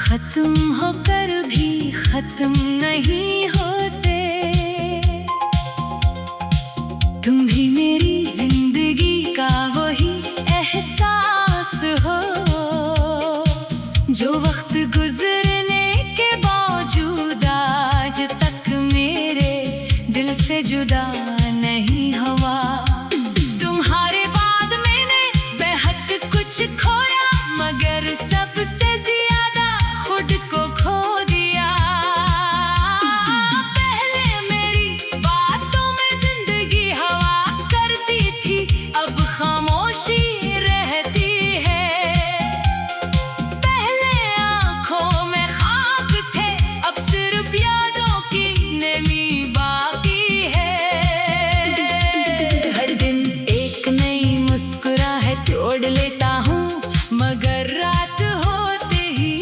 खत्म होकर भी खत्म नहीं होते। तुम भी मेरी जिंदगी का वही एहसास हो जो वक्त गुजरने के बावजूद आज तक मेरे दिल से जुदा नहीं हुआ। तुम्हारे बाद मैंने बेहद कुछ खोया, मगर सबसे ज्यादा खुद को खो दिया। पहले मेरी बातों में जिंदगी हवा करती थी, अब खामोशी रहती है। पहले आंखों में ख्वाब थे, अब सिर्फ यादों की नमी बाकी है। हर दिन एक नई मुस्कुराहट तोड़ लेता हूँ, मगर रात होते ही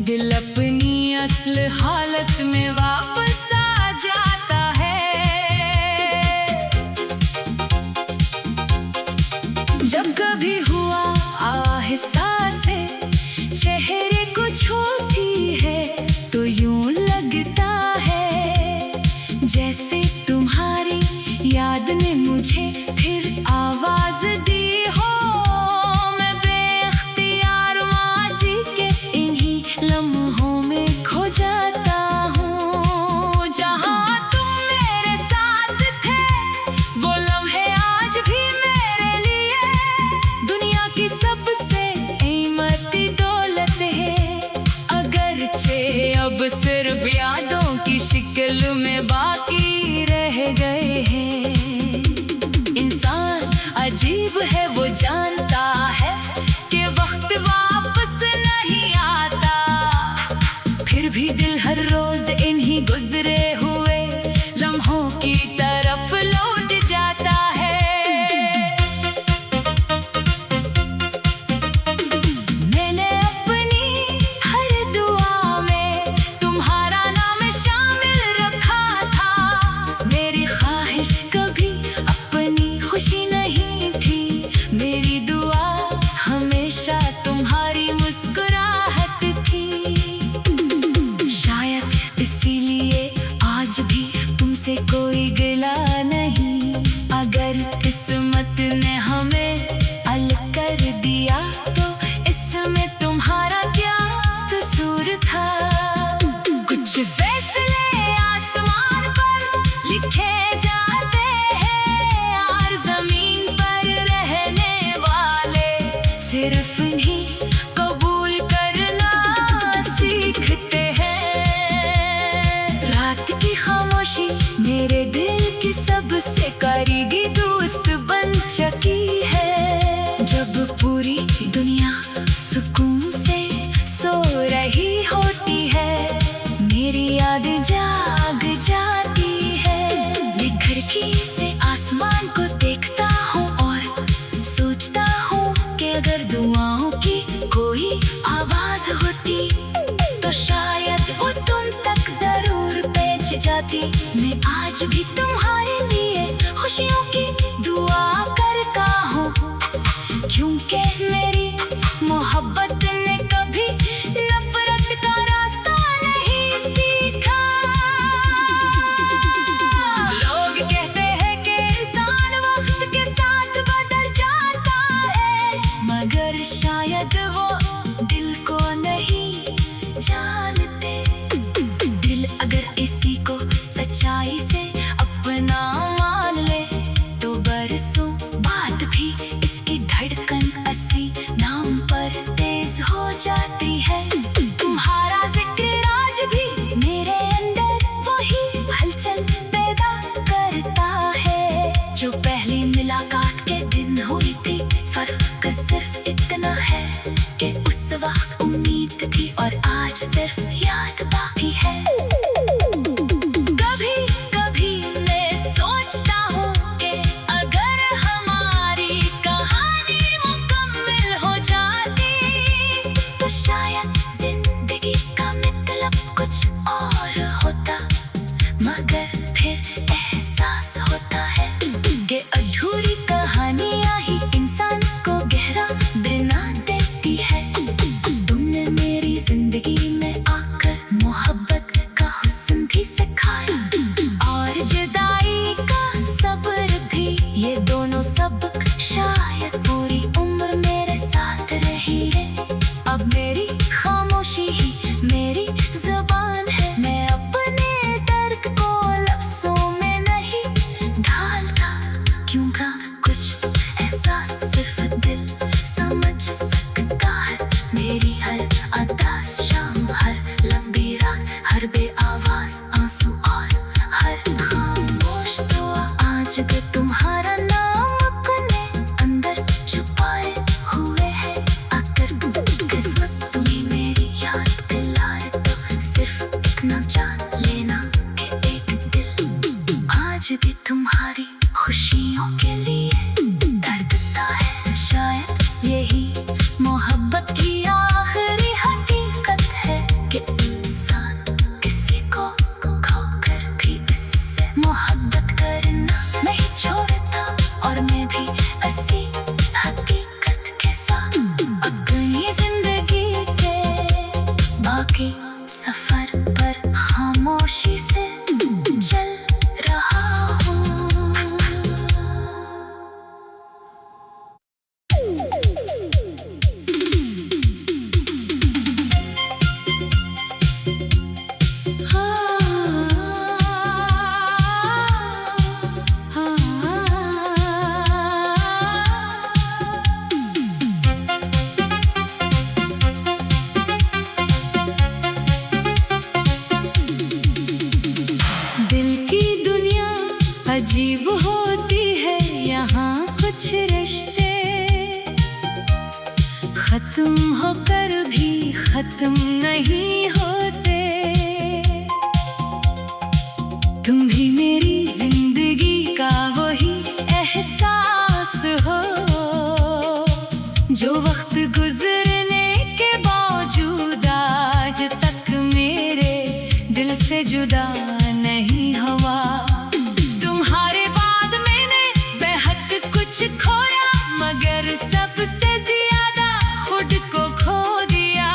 दिल अपनी असल हालत में वापस आ जाता है। जब कभी हुआ आहिस्ता से चेहरे को छूती है, तो यूं लगता है जैसे तुम्हारी याद ने मुझे फिर आवाज दी हो। मैं बेख्तियार माजी के इन्हीं लम्हों में खो जाता हूँ। जहाँ तुम मेरे साथ थे, वो लम्हे आज भी मेरे लिए दुनिया की सबसे कीमती दौलत है। अगरचे अब सिर्फ यादों की शक्ल में बाकी रह गए हैं। इंसान अजीब है, वो जानता है कि वक्त वापस नहीं आता, फिर भी दिल हर रोज इन्हीं गुजरे हुए लम्हों की तरफ लौट जाता है। मैंने अपनी हर दुआ में तुम्हारा नाम शामिल रखा था। मेरी ख्वाहिश कभी अपनी खुशी नहीं थी, मेरी दुआ हमेशा तुम्हारी मुस्कुराहट थी। शायद इसीलिए आज भी तुमसे कोई गिला नहीं। अगर किस्मत ने हमें अलग कर दिया, तो इसमें तुम्हारा क्या कसूर था। कुछ फैसले आसमान पर लिखे जाते हैं, और जमीन पर रहने वाले सिर्फ नहीं कबूल करना सीखते हैं। रात की खामोशी मेरे दिल की सबसे करीबी दोस्त बन चुकी है। जब पूरी दुनिया सुकून से सो रही होती है, मेरी याद जाग जाती है। मैं खिड़की से आसमान को देखता हूँ और सोचता हूँ कि अगर दुआओं की कोई आवाज होती, तो शायद वो तुम तक जरूर पहुंच जाती। मैं आज भी तुम्हारे लिए खुशियों की दुआ करता हूँ, क्योंकि मेरी मोहब्बत ने कभी नफरत का रास्ता नहीं सीखा। लोग कहते हैं कि इंसान वक्त के साथ बदल जाता है, मगर शायद वो दिल को नहीं जानते। दिल अगर इसी को सच्चाई से अपना मान ले, तो बरसों बाद भी इसकी धड़कन असली नाम पर तेज हो जाती है। तुम्हारा जिक्र आज भी मेरे अंदर वही हलचल पैदा करता है, जो पहली मुलाकात के दिन हुई थी। फर्क सिर्फ इतना है कि उस वक्त उम्मीद थी और आज सिर्फ याद बाकी है। कभी कभी मैं सोचता हूँ कि अगर हमारी कहानी मुकम्मल हो जाती, तो शायद जिंदगी का मतलब कुछ और होता। मगर फिर एहसास होता है कि अधूरी कहानियाँ ही इंसान को गहरा बना देती है। तुमने मेरी जिंदगी मेरी हर अदा शाम, हर लंबी रात, हर बेआवाज आंसू और हर खामोश दुआ। आज भी तुम्हारा नाम अपने अंदर छुपाए हुए है। अगर किस्मत तुम्हें मेरी याद दिलाए तो सिर्फ इतना जान लेना कि एक दिल आज भी तुम्हारी खुशियों के लिए धड़कता है। शायद यही मोहब्बत की आखिरी हकीकत है कि इंसान किसी को खोकर भी इससे मोहब्बत करना नहीं छोड़ता। और मैं भी इसी हकीकत के साथ अपनी जिंदगी के बाकी सफर पर खामोशी से चल रहा हूँ। दिल की दुनिया अजीब होती है, यहाँ कुछ रिश्ते खत्म होकर भी खत्म नहीं होते। तुम भी मेरी जिंदगी का वही एहसास हो जो वक्त गुजरने के बावजूद आज तक मेरे दिल से जुदा नहीं हुआ। तुम्हारे बाद मैंने बेहद कुछ खोया, मगर सबसे ज्यादा खुद को खो दिया।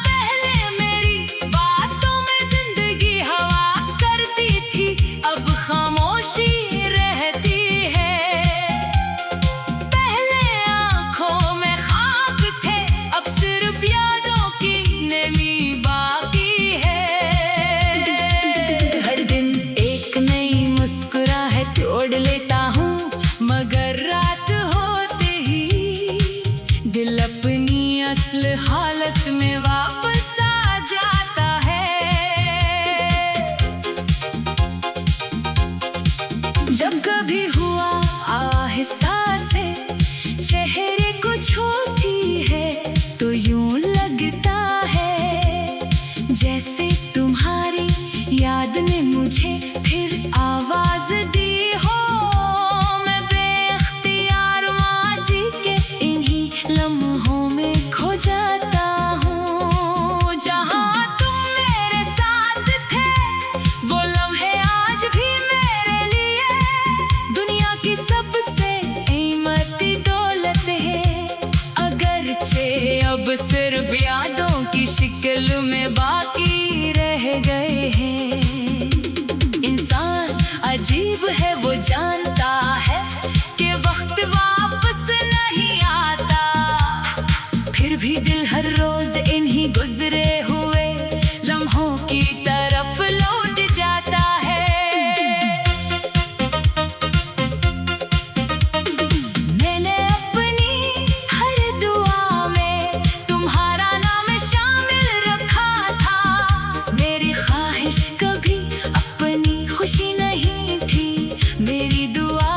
पहले मेरी बातों में जिंदगी हवा करती थी, अब खामोशी रहती है। पहले आंखों में ख्वाब थे, अब सिर्फ यादों की नमी बाकी है। हर दिन एक नई मुस्कुराहट तोड़ लेता हूँ, मगर रात होते ही दिल अपनी असल हालत में वापस आ जाता है। जब कभी हुआ आहिस्ता से चेहरे को छूती है तो यूं लगता है जैसे तुम्हारी याद ने मुझे फिर आवाज दी हो। मैं बेख्तियार माजी के इन्हीं लम्हों में खो जाता हूँ। जहाँ तुम मेरे साथ थे वो लम्हे आज भी मेरे लिए दुनिया की सबसे कीमती दौलत है। अगरचे अब सिर्फ यादों की शक्ल में बाकी रह गए हैं। इंसान अजीब है, वो जानता है कि वक्त वापस नहीं आता, फिर भी दिल हर रोज इन्हीं गुजरे हुए लम्हों की तरफ लौट जाता है। मैंने अपनी हर दुआ में तुम्हारा नाम शामिल रखा था। मेरी ख्वाहिश कभी अपनी खुशी नहीं थी, मेरी दुआ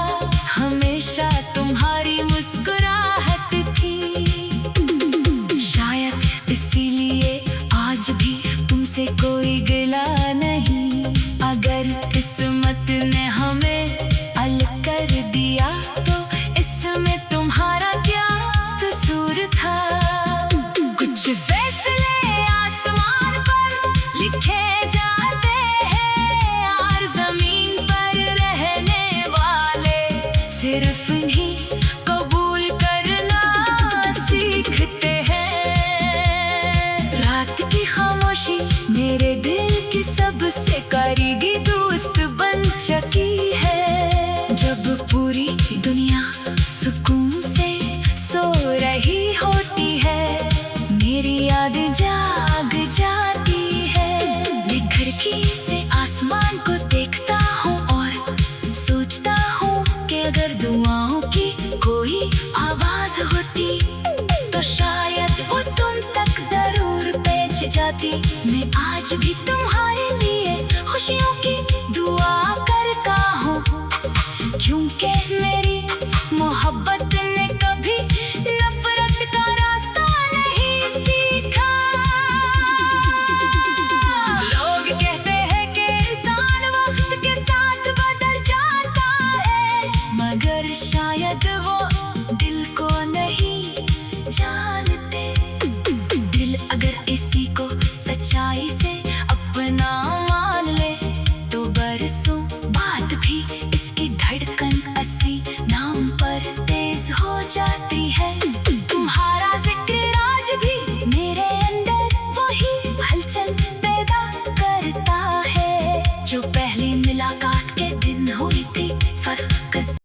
हमेशा तुम्हारी मुस्कुराहट थी। शायद इसीलिए आज भी तुमसे कोई गिला नहीं। अगर किस्मत ने हमें अलग कर दिया तो इसमें तुम्हारा क्या कसूर था। कुछ फैसले आसमान पर लिखे जाते हैं और जमीन पर रहने वाले सिर्फ नहीं कबूल करना सीखते हैं। रात की खामोशी मेरे दिल की सबसे करीबी दोस्त बन चुकी है। जब पूरी दुनिया सुकून से सो रही होती है, मेरी धरती में आज भी तुम्हारे लिए खुशियों की